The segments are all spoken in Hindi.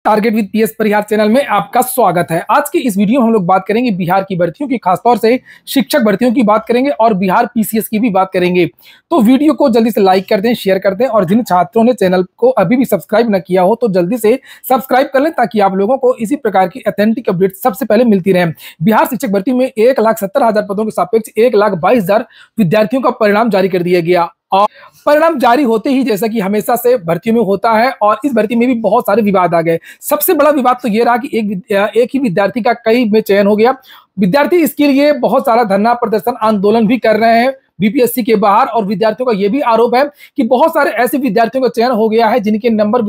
Target with PS Parihar channel में आपका स्वागत है। आज की इस वीडियो में हम लोग बात करेंगे बिहार की भर्तियों की, खासतौर से शिक्षक भर्तियों की बात करेंगे और बिहार पीसीएस की भी बात करेंगे। तो वीडियो को जल्दी से लाइक कर दें, शेयर कर दें और जिन छात्रों ने चैनल को अभी भी सब्सक्राइब न किया हो तो जल्दी से सब्सक्राइब कर लें ताकि आप लोगों को इसी प्रकार की ऑथेंटिक अपडेट सबसे पहले मिलती रहे। बिहार शिक्षक भर्ती में 1,70,000 पदों के सापेक्ष 1,22,000 विद्यार्थियों का परिणाम जारी कर दिया गया। और परिणाम जारी होते ही जैसा कि हमेशा से भर्तियों में होता है और इस भर्ती में भी बहुत सारे विवाद आ गए। सबसे बड़ा विवाद तो ये रहा कि एक ही विद्यार्थी का कई में चयन हो गया। विद्यार्थी इसके लिए बहुत सारा धरना प्रदर्शन आंदोलन भी कर रहे हैं बीपीएससी के बाहर और विद्यार्थियों का यह भी आरोप है कि बहुत सारे ऐसे विद्यार्थियों का चयन हो गया है जिनके नंबर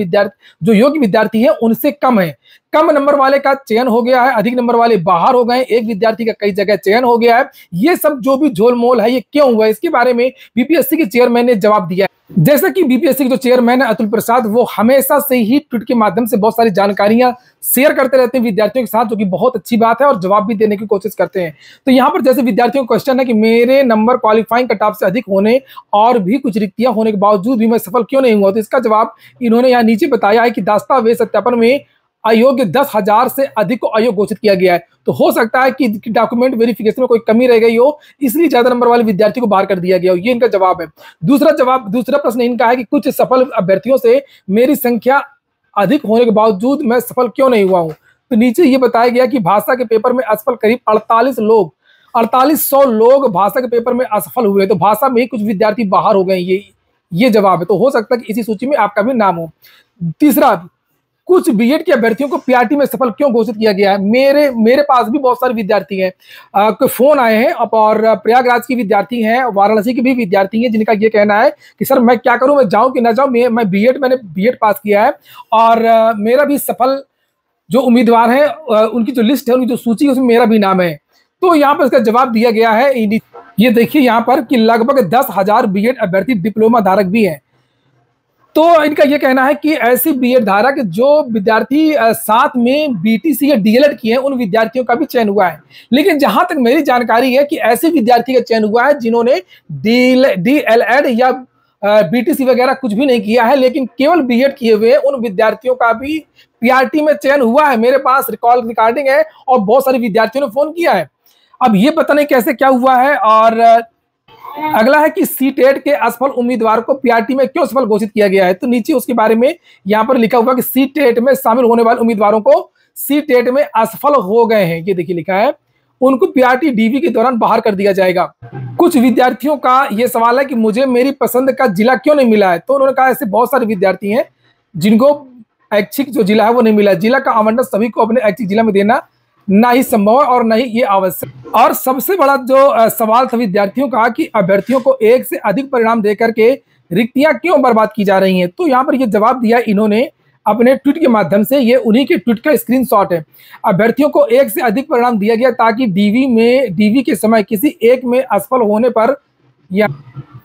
जो योग्य विद्यार्थी है उनसे कम है। कम नंबर वाले का चयन हो गया है, अधिक नंबर वाले बाहर हो गए, एक विद्यार्थी का कई जगह चयन हो गया है। ये सब जो भी झोलमोल है ये क्यों हुआ है, इसके बारे में बीपीएससी के चेयरमैन ने जवाब दिया है। जैसा कि बीपीएससी के जो चेयरमैन है अतुल प्रसाद, वो हमेशा से ही ट्वीट के माध्यम से बहुत सारी जानकारियां शेयर करते रहते हैं विद्यार्थियों के साथ, जो कि बहुत अच्छी बात है और जवाब भी देने की कोशिश करते हैं। तो यहाँ पर जैसे विद्यार्थियों का क्वेश्चन है कि मेरे नंबर क्वालिफाइंग कट ऑफ से अधिक होने और भी कुछ रिक्तियां होने के बावजूद भी मैं सफल क्यों नहीं हुआ, तो इसका जवाब इन्होंने यहाँ नीचे बताया है कि दस्तावेज सत्यापन में अयोग्य 10,000 से अधिक को अयोग्य घोषित किया गया है। तो हो सकता है कि डॉक्यूमेंट वेरिफिकेशन में कोई कमी रह गई हो, इसलिए ज्यादा नंबर वाले विद्यार्थी को बाहर कर दिया गया हो। ये इनका जवाब है। दूसरा प्रश्न इनका है कि कुछ सफल अभ्यर्थियों से मेरी संख्या अधिक होने के बावजूद मैं सफल क्यों नहीं हुआ हूं। तो नीचे ये बताया गया कि भाषा के पेपर में असफल करीब 4800 लोग भाषा के पेपर में असफल हुए, तो भाषा में ही कुछ विद्यार्थी बाहर हो गए। ये जवाब है। तो हो सकता है कि इसी सूची में आपका भी नाम हो। तीसरा, कुछ बीएड के अभ्यर्थियों को पीआरटी में सफल क्यों घोषित किया गया है। मेरे पास भी बहुत सारे विद्यार्थी हैं, फोन आए हैं और प्रयागराज के विद्यार्थी हैं, वाराणसी के भी विद्यार्थी हैं, जिनका ये कहना है कि सर मैं क्या करूं, मैं जाऊं कि ना जाऊं। मैंने बीएड पास किया है और मेरा भी सफल जो उम्मीदवार हैं उनकी जो लिस्ट है, उनकी जो सूची है उसमें मेरा भी नाम है। तो यहाँ पर इसका जवाब दिया गया है। ये देखिए यहाँ पर कि लगभग 10,000 बीएड अभ्यर्थी डिप्लोमा धारक भी हैं। तो इनका यह कहना है कि ऐसी बीएड धारक जो विद्यार्थी साथ में बीटीसी या डीएलएड किए हैं उन विद्यार्थियों का भी चयन हुआ है। लेकिन जहां तक मेरी जानकारी है कि ऐसे विद्यार्थी का चयन हुआ है जिन्होंने डीएलएड या बीटीसी वगैरह कुछ भी नहीं किया है, लेकिन केवल बीएड किए हुए उन विद्यार्थियों का भी पीआरटी में चयन हुआ है। मेरे पास रिकॉर्डिंग है और बहुत सारे विद्यार्थियों ने फोन किया है। अब ये पता नहीं कैसे क्या हुआ है। और अगला है कि सीटेट के असफल उम्मीदवार को पीआरटी में क्यों सफल घोषित किया गया है। तो नीचे उसके बारे में यहाँ पर लिखा हुआ कि सीटेट में शामिल होने वाले उम्मीदवारों को सीटेट में असफल हो गए हैं, ये देखिए लिखा है, उनको पीआरटी डीवी के दौरान बाहर कर दिया जाएगा। कुछ विद्यार्थियों का यह सवाल है कि मुझे मेरी पसंद का जिला क्यों नहीं मिला है। तो उन्होंने कहा ऐसे बहुत सारे विद्यार्थी हैं जिनको ऐच्छिक जो जिला है वो नहीं मिला। जिला का आवंटन सभी को अपने ऐच्छिक जिला में देना ना ही संभव है और ना ही ये आवश्यक। और सबसे बड़ा जो सवाल था विद्यार्थियों का कि अभ्यर्थियों को एक से अधिक परिणाम देकर के रिक्तियां क्यों बर्बाद की जा रही हैं। तो यहाँ पर ये जवाब दिया इन्होंने अपने ट्वीट के माध्यम से। ये उन्हीं के ट्वीट का स्क्रीनशॉट है। अभ्यर्थियों को एक से अधिक परिणाम दिया गया ताकि डीवी के समय किसी एक में असफल होने पर या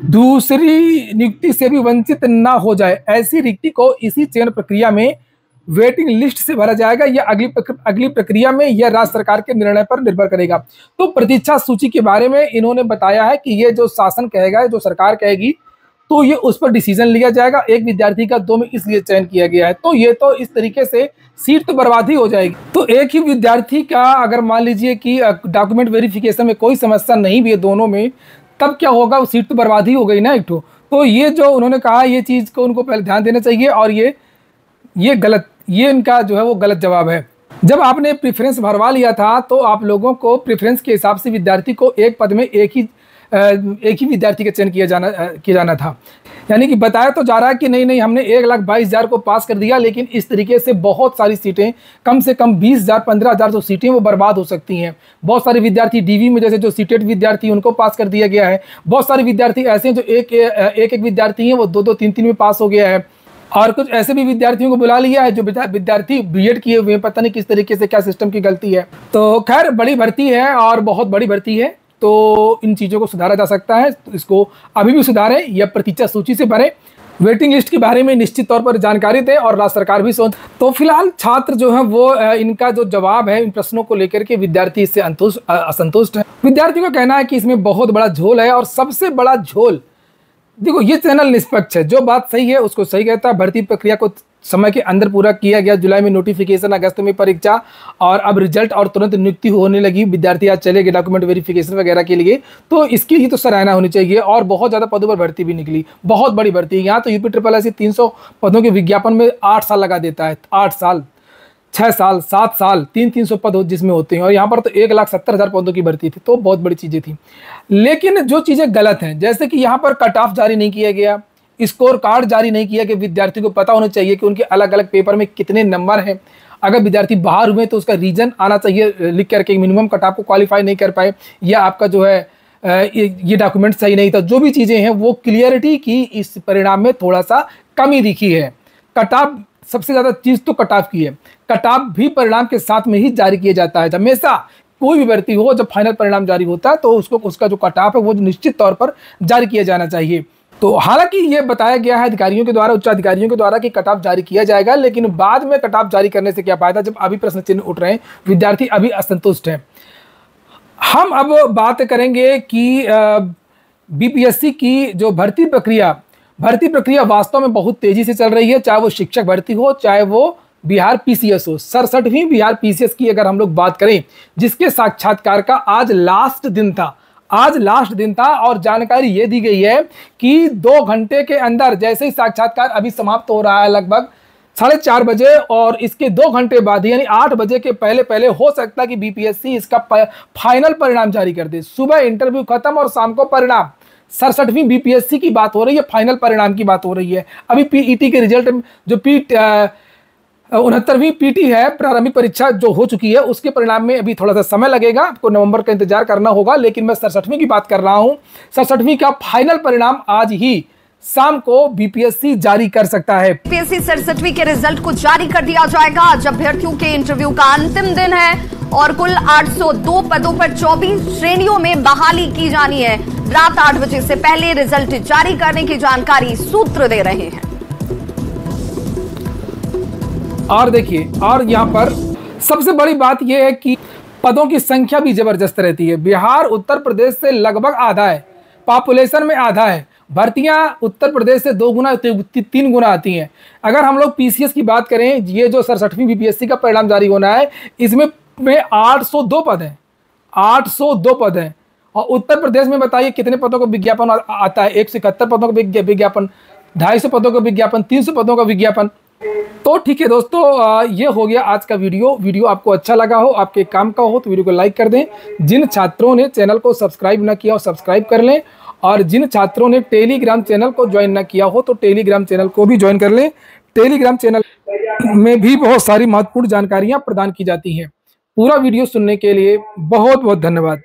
दूसरी नियुक्ति से भी वंचित ना हो जाए। ऐसी रिक्ति को इसी चयन प्रक्रिया में वेटिंग लिस्ट से भरा जाएगा या अगली प्रक्रिया में यह राज्य सरकार के निर्णय पर निर्भर करेगा। तो प्रतीक्षा सूची के बारे में इन्होंने बताया है कि ये जो शासन कहेगा, जो सरकार कहेगी, तो ये उस पर डिसीजन लिया जाएगा। एक विद्यार्थी का 2 में इसलिए चयन किया गया है। तो ये तो इस तरीके से सीट तो बर्बाद ही हो जाएगी। तो एक ही विद्यार्थी का अगर मान लीजिए कि डॉक्यूमेंट वेरिफिकेशन में कोई समस्या नहीं भी है दोनों में, तब क्या होगा, वो सीट तो बर्बाद ही हो गई ना एक ठो। तो ये जो उन्होंने कहा, ये चीज़ को उनको पहले ध्यान देना चाहिए और ये गलत, ये इनका जो है वो गलत जवाब है। जब आपने प्रेफरेंस भरवा लिया था तो आप लोगों को प्रेफरेंस के हिसाब से विद्यार्थी को एक पद में एक ही विद्यार्थी का चयन किया जाना था। यानी कि बताया तो जा रहा है कि नहीं हमने 1,22,000 को पास कर दिया, लेकिन इस तरीके से बहुत सारी सीटें, कम से कम 20,000 15,000 जो सीटें वो बर्बाद हो सकती हैं। बहुत सारे विद्यार्थी डीवी में, जैसे जो सीटेट विद्यार्थी उनको पास कर दिया गया है। बहुत सारे विद्यार्थी ऐसे हैं जो एक विद्यार्थी हैं वो 2-2 3-3 में पास हो गया है। और कुछ ऐसे भी विद्यार्थियों को बुला लिया है जो विद्यार्थी बीएड किए हुए हैं, पता नहीं किस तरीके से क्या सिस्टम की गलती है। तो खैर बड़ी भर्ती है और बहुत बड़ी भर्ती है, तो इन चीज़ों को सुधारा जा सकता है। तो इसको अभी भी सुधारें या प्रतीक्षा सूची से भरें। वेटिंग लिस्ट के बारे में निश्चित तौर पर जानकारी दें और राज्य सरकार भी सोच। तो फिलहाल छात्र जो है वो इनका जो जवाब है इन प्रश्नों को लेकर के विद्यार्थी इससे असंतुष्ट है। विद्यार्थियों का कहना है कि इसमें बहुत बड़ा झोल है और सबसे बड़ा झोल, देखो ये चैनल निष्पक्ष है, जो बात सही है उसको सही कहता है, भर्ती प्रक्रिया को समय के अंदर पूरा किया गया। जुलाई में नोटिफिकेशन, अगस्त में परीक्षा और अब रिजल्ट और तुरंत नियुक्ति होने लगी। विद्यार्थी आज चले गए डॉक्यूमेंट वेरिफिकेशन वगैरह के लिए, तो इसके लिए तो सराहना होनी चाहिए। और बहुत ज़्यादा पदों पर भर्ती भी निकली, बहुत बड़ी भर्ती। यहाँ तो यूपी ट्रिपल एससी 300 पदों के विज्ञापन में 8 साल लगा देता है, 8 साल, 6 साल, 7 साल, 300 पद जिसमें होते हैं। और यहाँ पर तो 1,70,000 पदों की भर्ती थी, तो बहुत बड़ी चीज़ें थी। लेकिन जो चीज़ें गलत हैं, जैसे कि यहाँ पर कट ऑफ जारी नहीं किया गया, स्कोर कार्ड जारी नहीं किया कि विद्यार्थी को पता होना चाहिए कि उनके अलग अलग पेपर में कितने नंबर हैं। अगर विद्यार्थी बाहर हुए तो उसका रीजन आना चाहिए लिख करके, मिनिमम कट ऑफ को क्वालिफाई नहीं कर पाए, या आपका जो है ये डॉक्यूमेंट सही नहीं था। जो भी चीज़ें हैं वो क्लियरिटी की इस परिणाम में थोड़ा सा कमी दिखी है। कट ऑफ, सबसे ज़्यादा चीज़ तो कट ऑफ की है। कट ऑफ भी परिणाम के साथ में ही जारी किया जाता है। हमेशा कोई भी भर्ती हो, जब फाइनल परिणाम जारी होता है तो उसको, उसका जो कट ऑफ है वो निश्चित तौर पर जारी किया जाना चाहिए। तो हालांकि ये बताया गया है अधिकारियों के द्वारा, उच्च अधिकारियों के द्वारा कि कट ऑफ जारी किया जाएगा, लेकिन बाद में कट ऑफ जारी करने से क्या फायदा, जब अभी प्रश्न चिन्ह उठ रहे हैं, विद्यार्थी अभी असंतुष्ट हैं। हम अब बात करेंगे कि बीपीएससी की जो भर्ती प्रक्रिया वास्तव में बहुत तेजी से चल रही है। चाहे वो शिक्षक भर्ती हो, चाहे वो बिहार पीसीएस हो। 67वीं बिहार पीसीएस की अगर हम लोग बात करें, जिसके साक्षात्कार का आज लास्ट दिन था, और जानकारी ये दी गई है कि 2 घंटे के अंदर, जैसे ही साक्षात्कार अभी समाप्त हो रहा है लगभग 4:30 बजे, और इसके 2 घंटे बाद यानी 8 बजे के पहले हो सकता है कि बीपीएससी इसका फाइनल परिणाम जारी कर दे। सुबह इंटरव्यू खत्म और शाम को परिणाम। 67वीं बीपीएससी की बात हो रही है, फाइनल परिणाम की बात हो रही है। अभी पीईटी के रिजल्ट, जो 69वीं पीटी है, प्रारंभिक परीक्षा जो हो चुकी है, उसके परिणाम में अभी थोड़ा सा समय लगेगा, आपको नवंबर का इंतजार करना होगा। लेकिन मैं 67वीं की बात कर रहा हूं। 67वीं का फाइनल परिणाम आज ही शाम को बीपीएससी जारी कर सकता है। बीपीएससी 67वीं के रिजल्ट को जारी कर दिया जाएगा। आज अभ्यर्थियों के इंटरव्यू का अंतिम दिन है और कुल 802 पदों पर 24 श्रेणियों में बहाली की जानी है। रात 8 बजे से पहले रिजल्ट जारी करने की जानकारी सूत्र दे रहे हैं। और देखिए, और यहाँ पर सबसे बड़ी बात यह है कि पदों की संख्या भी जबरदस्त रहती है। बिहार उत्तर प्रदेश से लगभग आधा है, पॉपुलेशन में आधा है। भर्तियां उत्तर प्रदेश से 2 गुना 3 गुना आती हैं। अगर हम लोग पीसीएस की बात करें, ये जो 67वीं बीपीएससी का परिणाम जारी होना है, इसमें 802 पद हैं, 802 पद हैं। और उत्तर प्रदेश में बताइए कितने पदों का विज्ञापन आता है? 171 पदों का विज्ञापन, 250 पदों का विज्ञापन, 300 पदों का विज्ञापन। तो ठीक है दोस्तों, ये हो गया आज का वीडियो आपको अच्छा लगा हो, आपके काम का हो तो वीडियो को लाइक कर दें। जिन छात्रों ने चैनल को सब्सक्राइब ना किया हो, सब्सक्राइब कर लें। और जिन छात्रों ने टेलीग्राम चैनल को ज्वाइन ना किया हो तो टेलीग्राम चैनल को भी ज्वाइन कर लें। टेलीग्राम चैनल में भी बहुत सारी महत्वपूर्ण जानकारियां प्रदान की जाती हैं। पूरा वीडियो सुनने के लिए बहुत बहुत धन्यवाद।